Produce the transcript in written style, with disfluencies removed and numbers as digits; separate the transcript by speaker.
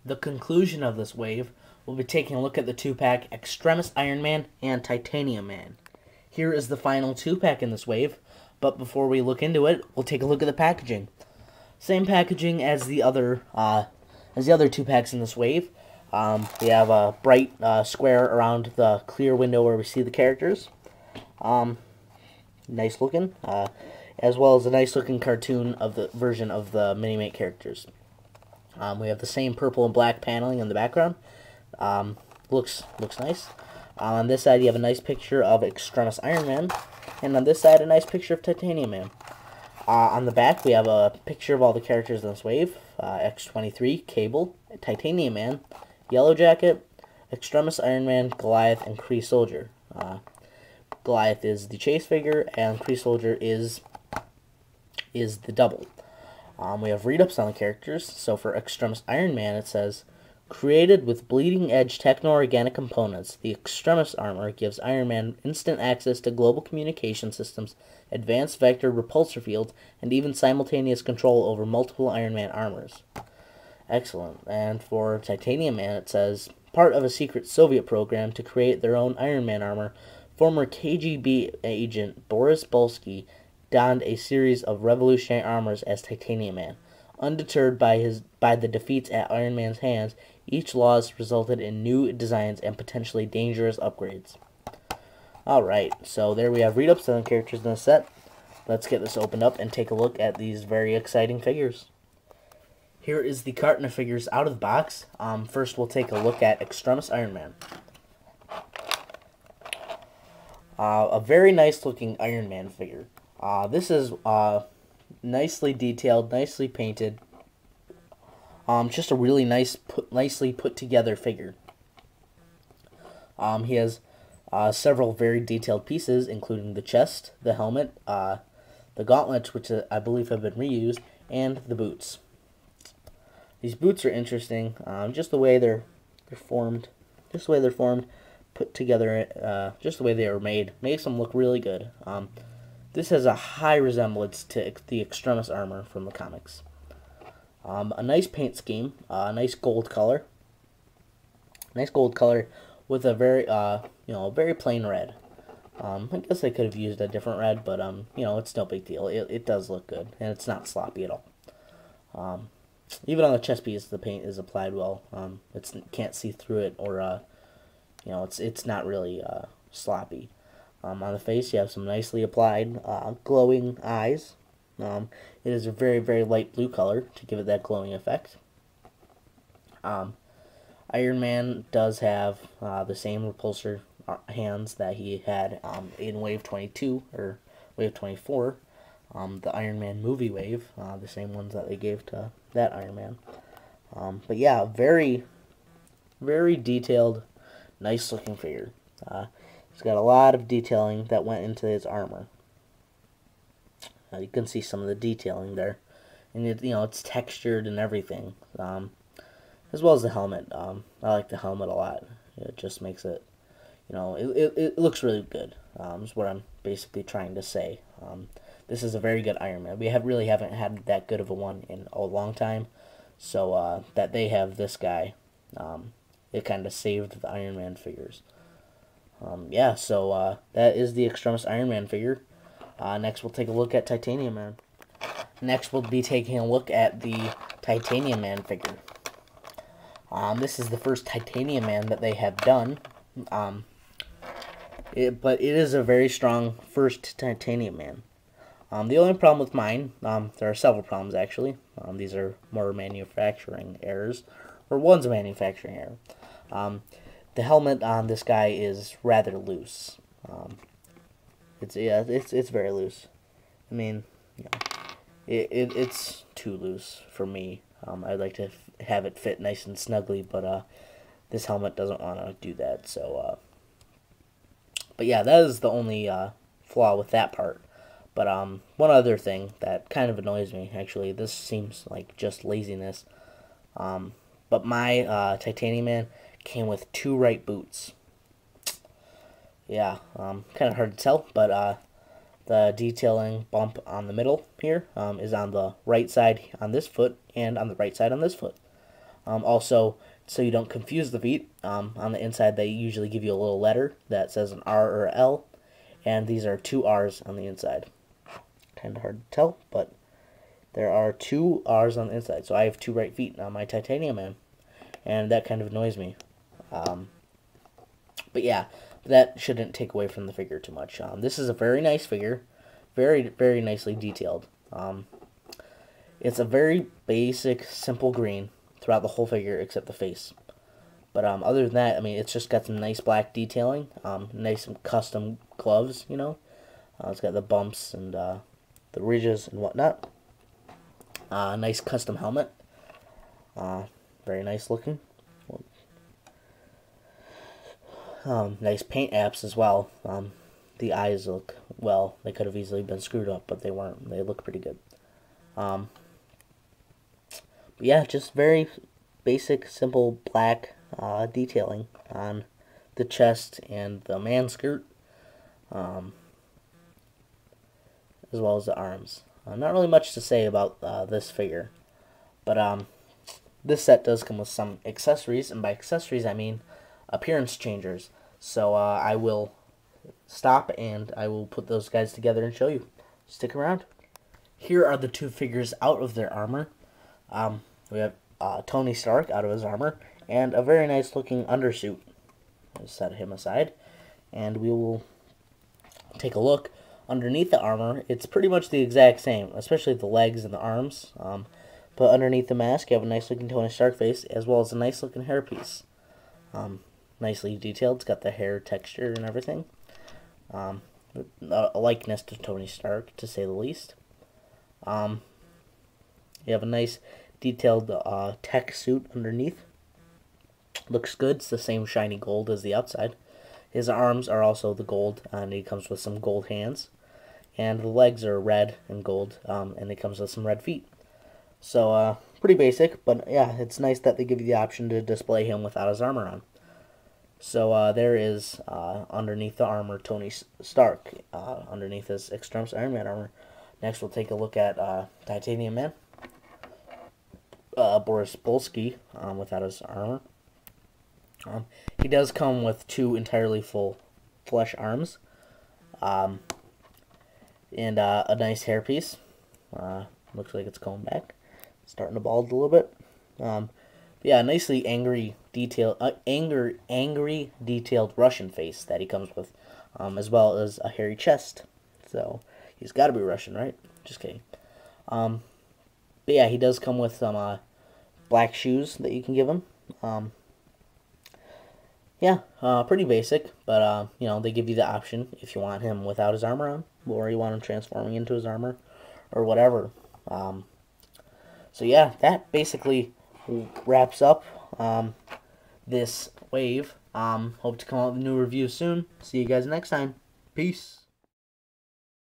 Speaker 1: The conclusion of this wave will be taking a look at the 2-pack Extremis Iron Man and Titanium Man. Here is the final 2-pack in this wave, but before we look into it, we'll take a look at the packaging. Same packaging as the other 2-packs in this wave. We have a bright square around the clear window where we see the characters. Nice looking, as well as a nice looking cartoon of the version of the Minimate characters. We have the same purple and black paneling in the background. Looks nice. On this side, you have a nice picture of Extremis Iron Man, and on this side, a nice picture of Titanium Man. On the back, we have a picture of all the characters in this wave. X-23, Cable, Titanium Man, Yellow Jacket, Extremis Iron Man, Goliath, and Kree Soldier. Goliath is the chase figure, and Kree Soldier is the double. We have read-ups on the characters. So for Extremis Iron Man, it says, created with bleeding-edge techno-organic components, the Extremis armor gives Iron Man instant access to global communication systems, advanced vector repulsor fields, and even simultaneous control over multiple Iron Man armors. Excellent. And for Titanium Man, it says, part of a secret Soviet program to create their own Iron Man armor, former KGB agent Boris Bulsky donned a series of revolutionary armors as Titanium Man. Undeterred by the defeats at Iron Man's hands, each loss resulted in new designs and potentially dangerous upgrades. Alright, so there we have read-ups on the characters in the set. Let's get this opened up and take a look at these very exciting figures. Here is the carton of figures out of the box. First, we'll take a look at Extremis Iron Man. A very nice looking Iron Man figure. This is nicely detailed, nicely painted. Just a really nicely put together figure. He has several very detailed pieces, including the chest, the helmet, the gauntlets, which I believe have been reused, and the boots. These boots are interesting. Just the way they're formed, put together, just the way they were made, makes them look really good. This has a high resemblance to the Extremis armor from the comics. A nice paint scheme, a nice gold color with a very, very plain red. I guess they could have used a different red, but it's no big deal. It does look good, and it's not sloppy at all. Even on the chest piece, the paint is applied well. Can't see through it, or it's not really sloppy. On the face, you have some nicely applied glowing eyes. It is a very, very light blue color to give it that glowing effect. Iron Man does have the same repulsor hands that he had in Wave 22, or Wave 24, the Iron Man movie wave, the same ones that they gave to that Iron Man. But yeah, very, very detailed, nice looking figure. He's got a lot of detailing that went into his armor. You can see some of the detailing there, and it's textured and everything, as well as the helmet. I like the helmet a lot. It just makes it, it looks really good. Is what I'm basically trying to say. This is a very good Iron Man. We really haven't had that good of a one in a long time, so that they have this guy, it kind of saved the Iron Man figures. So that is the Extremis Iron Man figure. Next, we'll take a look at Titanium Man. Next, we'll be taking a look at the Titanium Man figure. This is the first Titanium Man that they have done. But it is a very strong first Titanium Man. The only problem with mine, there are several problems actually. These are more manufacturing errors, or one's a manufacturing error. The helmet on this guy is rather loose. It's very loose. I mean, it's too loose for me. I'd like to have it fit nice and snugly, but this helmet doesn't want to do that. So, but yeah, that is the only flaw with that part. But one other thing that kind of annoys me, actually, this seems like just laziness. But my Titanium Man came with 2 right boots. Yeah, kind of hard to tell, but the detailing bump on the middle here is on the right side on this foot and on the right side on this foot. Also, so you don't confuse the feet, on the inside they usually give you a little letter that says an R or a L, and these are 2 R's on the inside. Kind of hard to tell, but there are 2 R's on the inside. So I have 2 right feet on my Titanium Man, and that kind of annoys me. But yeah, that shouldn't take away from the figure too much. This is a very nice figure, very, very nicely detailed. It's a very basic, simple green throughout the whole figure except the face. But other than that, I mean, it's just got some nice black detailing, nice custom gloves, you know. It's got the bumps and the ridges and whatnot. Nice custom helmet. Very nice looking. Nice paint apps as well. The eyes look, well, they could have easily been screwed up, but they weren't. They look pretty good. But yeah, just very basic, simple black detailing on the chest and the man skirt, as well as the arms. Not really much to say about this figure, but this set does come with some accessories, and by accessories I mean appearance changers. So I will stop and I will put those guys together and show you. Stick around. Here are the 2 figures out of their armor. We have Tony Stark out of his armor, and a very nice looking undersuit. I'll set him aside, and we will take a look underneath the armor. It's pretty much the exact same, especially the legs and the arms. But underneath the mask, you have a nice looking Tony Stark face, as well as a nice looking hairpiece. Nicely detailed. It's got the hair texture and everything. A likeness to Tony Stark, to say the least. You have a nice detailed tech suit underneath. Looks good. It's the same shiny gold as the outside. His arms are also the gold, and he comes with some gold hands. And the legs are red and gold, and it comes with some red feet. So, pretty basic, but yeah, it's nice that they give you the option to display him without his armor on. So, there is, underneath the armor, Tony Stark, underneath his Extremis Iron Man armor. Next, we'll take a look at Titanium Man. Boris Bolsky, without his armor. He does come with 2 entirely full flesh arms, and a nice hairpiece. Looks like it's coming back, starting to bald a little bit. Yeah, nicely angry detailed Russian face that he comes with, as well as a hairy chest. So he's got to be Russian, right? Just kidding. But yeah, he does come with some black shoes that you can give him. Yeah, pretty basic, but you know, they give you the option if you want him without his armor on, or you want him transforming into his armor, or whatever. So yeah, that basically wraps up this wave. Hope to come out with a new review soon. See you guys next time. Peace.